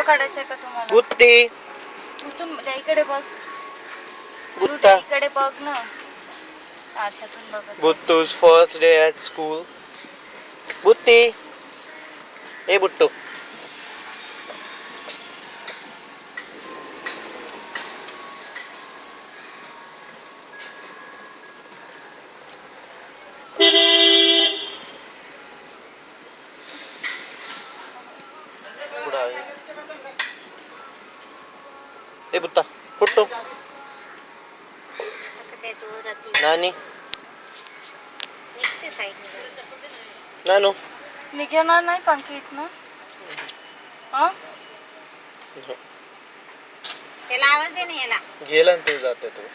काढायचा का तुम्हाला? बुट्टी तू इकडे बघ. बुट्टा इकडे बघ ना. आरशातून बघत. बुट्टू's first day at school. बुट्टी ए बुट्टू ए बुट्टा बुट्टू असं काय तू रात्री नानी निघते साईडने. नानू निघणार नाही पंखी इथनं. हा हो. त्याला आवाज दे ना याला. गेला ना ते जाते तो